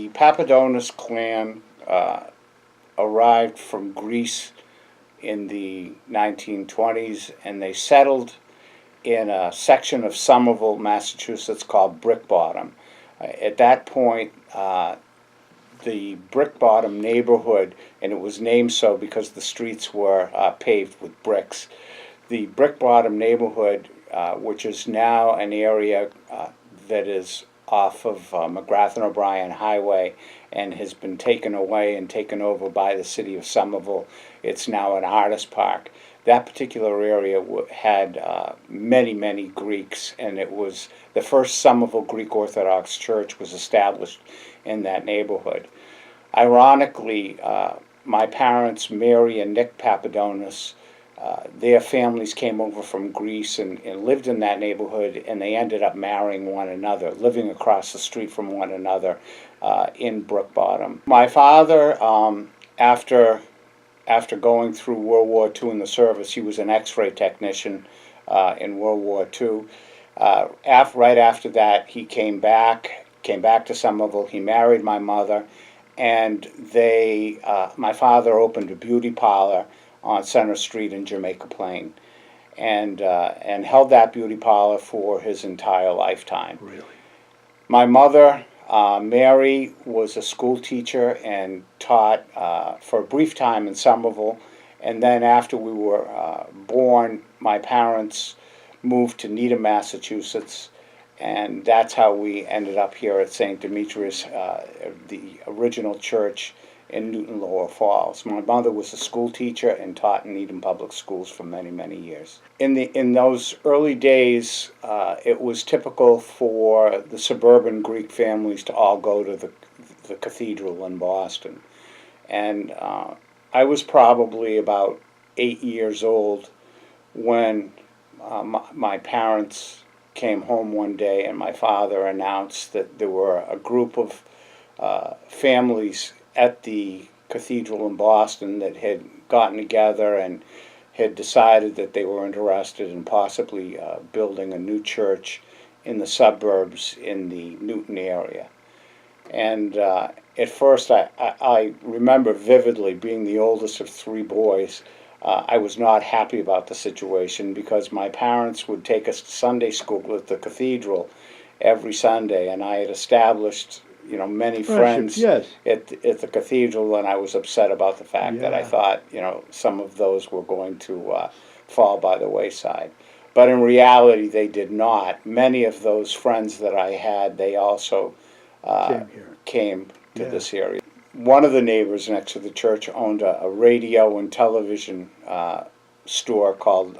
The Papadonis clan arrived from Greece in the 1920s, and they settled in a section of Somerville, Massachusetts called Brick Bottom. At that point, the Brick Bottom neighborhood, and it was named so because the streets were paved with bricks. The Brick Bottom neighborhood, which is now an area that is off of McGrath-O'Brien Highway and has been taken away and taken over by the city of Somerville. It's now an artist park. That particular area had many, many Greeks, and it was the first Somerville Greek Orthodox Church was established in that neighborhood. Ironically, my parents, Mary and Nick Papadonis, their families came over from Greece and lived in that neighborhood, and they ended up marrying one another, living across the street from one another in Brook Bottom. My father, after going through World War II in the service, he was an X-ray technician in World War II. Right after that, he came back to Somerville. He married my mother, and my father opened a beauty parlor on Center Street in Jamaica Plain, and held that beauty parlor for his entire lifetime. Really? My mother, Mary, was a school teacher and taught for a brief time in Somerville, and then after we were born, my parents moved to Needham, Massachusetts, and that's how we ended up here at St. Demetrios, the original church in Newton Lower Falls. My mother was a school teacher and taught in Needham Public Schools for many, many years. In those early days, it was typical for the suburban Greek families to all go to the cathedral in Boston. And I was probably about 8 years old when my parents came home one day and my father announced that there were a group of families at the cathedral in Boston that had gotten together and had decided that they were interested in possibly building a new church in the suburbs in the Newton area. And at first, I remember vividly, being the oldest of three boys, I was not happy about the situation because my parents would take us to Sunday school at the cathedral every Sunday, and I had established many friends yes. at the cathedral, and I was upset about the fact that I thought, some of those were going to fall by the wayside. But in reality, they did not. Many of those friends that I had, they also came to this area. One of the neighbors next to the church owned a radio and television store called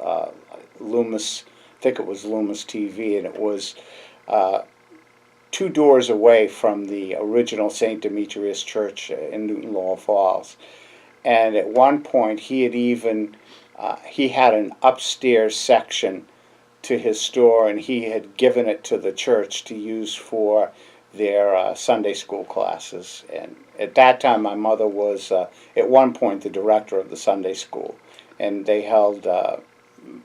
Loomis, I think it was Loomis TV, and it was 2 doors away from the original St. Demetrios Church in Newton Lower Falls. And at one point, he had an upstairs section to his store, and he had given it to the church to use for their Sunday school classes. And at that time, my mother was, at one point, the director of the Sunday school. And they held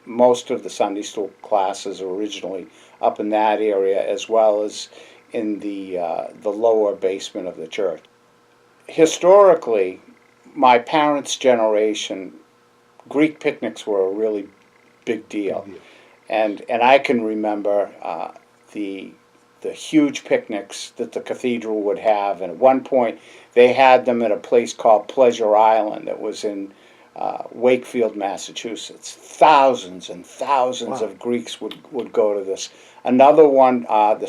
most of the Sunday school classes originally up in that area, as well as in the lower basement of the church. Historically, my parents' generation, Greek picnics were a really big deal. And I can remember the huge picnics that the cathedral would have. And at one point, they had them at a place called Pleasure Island that was in Wakefield, Massachusetts. Thousands and thousands of Greeks would go to this. Another one, the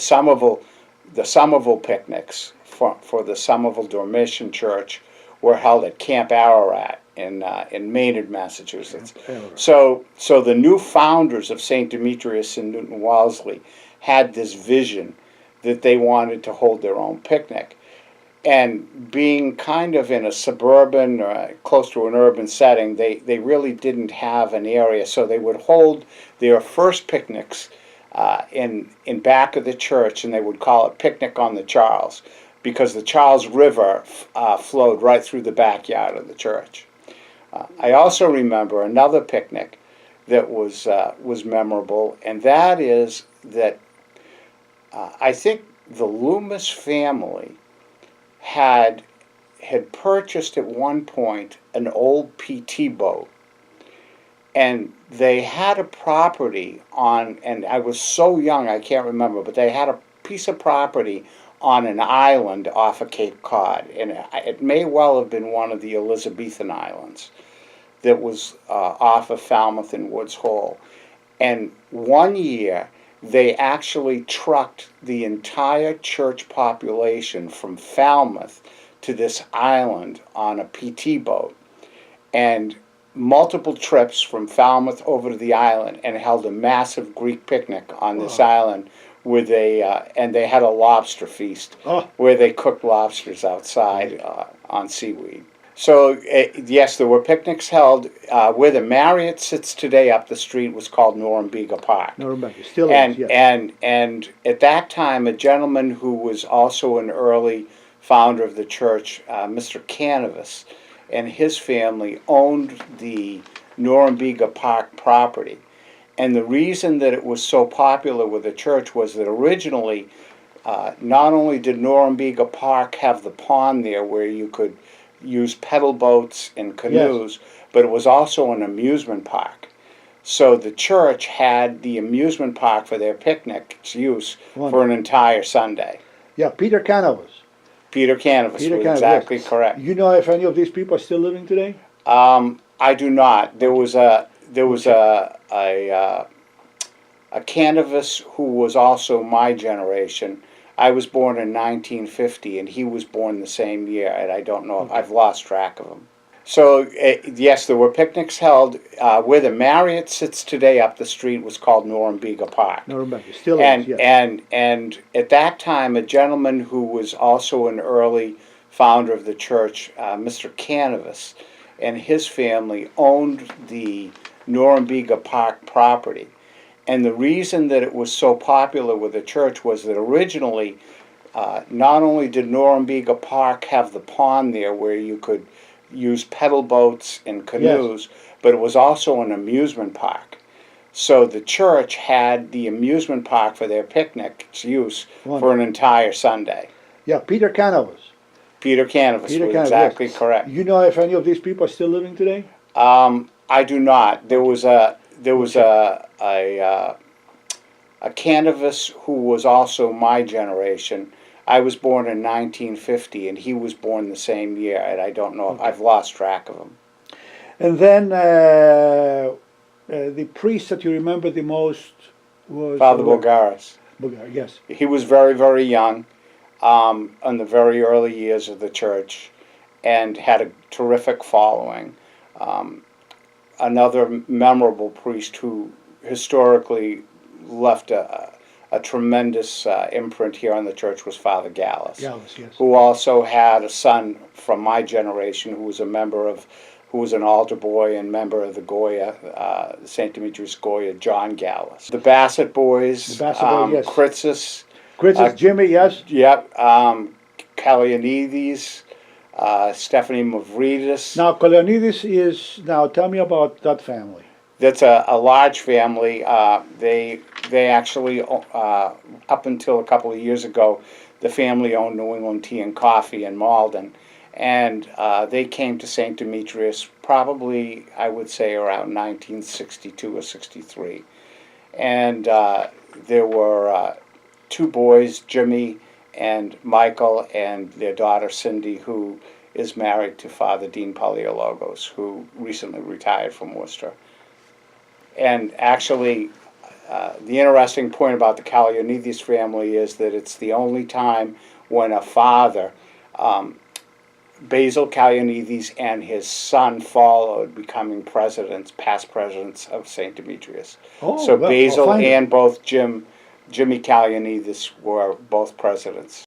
Somerville picnics for the Somerville Dormition Church were held at Camp Ararat in Maynard, Massachusetts. So the new founders of St. Demetrios and Newton Wellesley had this vision that they wanted to hold their own picnic. And being kind of in a suburban or close to an urban setting, they really didn't have an area, so they would hold their first picnics in back of the church, and they would call it Picnic on the Charles, because the Charles River flowed right through the backyard of the church. I also remember another picnic that was memorable, and that is that I think the Loomis family had purchased at one point an old PT boat, and they had a property on, and I was so young I can't remember, but they had a piece of property on an island off of Cape Cod, and it may well have been one of the Elizabethan Islands that was off of Falmouth and Woods Hole. And one year they actually trucked the entire church population from Falmouth to this island on a PT boat, and multiple trips from Falmouth over to the island, and held a massive Greek picnic on this island where and they had a lobster feast where they cooked lobsters outside on seaweed. So yes, there were picnics held. Where the Marriott sits today up the street was called Norumbega Park. Norumbega, still and, is, yes. And at that time, a gentleman who was also an early founder of the church, Mr. Canavas, and his family owned the Norumbega Park property. And the reason that it was so popular with the church was that originally, not only did Norumbega Park have the pond there where you could use pedal boats and canoes, but it was also an amusement park. So the church had the amusement park for their picnics use for an entire Sunday. Yeah, Peter Canavas. Peter Canavas was exactly correct. You know if any of these people are still living today? I do not. There was a Canavas who was also my generation. I was born in 1950, and he was born the same year, and I don't know if I've lost track of him. So yes, there were picnics held. Where the Marriott sits today up the street was called Norumbega Park. Norumbega, still is, yes. And at that time, a gentleman who was also an early founder of the church, Mr. Canavas, and his family owned the Norumbega Park property. And the reason that it was so popular with the church was that originally, not only did Norumbega Park have the pond there where you could use pedal boats and canoes, but it was also an amusement park. So the church had the amusement park for their picnics use for an entire Sunday. Yeah, Peter Canavas. Peter Canavas was exactly correct. You know if any of these people are still living today? I do not. There was a Canavas who was also my generation. I was born in 1950, and he was born the same year, and I don't know if I've lost track of him. And then the priest that you remember the most was Father Bulgaris. Yes. He was very, very young, in the very early years of the church, and had a terrific following. Another memorable priest who historically left a tremendous imprint here on the church was Father Gallus, who also had a son from my generation who was who was an altar boy and member of the GOYA, St. Demetrios GOYA, John Gallus. The Bassett boys, Kritzis, Jimmy, yes. Yep, Kalyanidis, Stephanie Mavridis. Now, Kalyanidis now tell me about that family. That's a large family. They actually, up until a couple of years ago, the family owned New England Tea and Coffee in Malden. And they came to St. Demetrios probably, I would say, around 1962 or 63. And there were two boys, Jimmy and Michael, and their daughter Cindy, who is married to Father Dean Paleologos, who recently retired from Worcester. And actually, the interesting point about the Kalyanidis family is that it's the only time when a father, Basil Kalyanidis, and his son followed, becoming past presidents of St. Demetrios. So Basil and both Jimmy Kalyanidis were both presidents.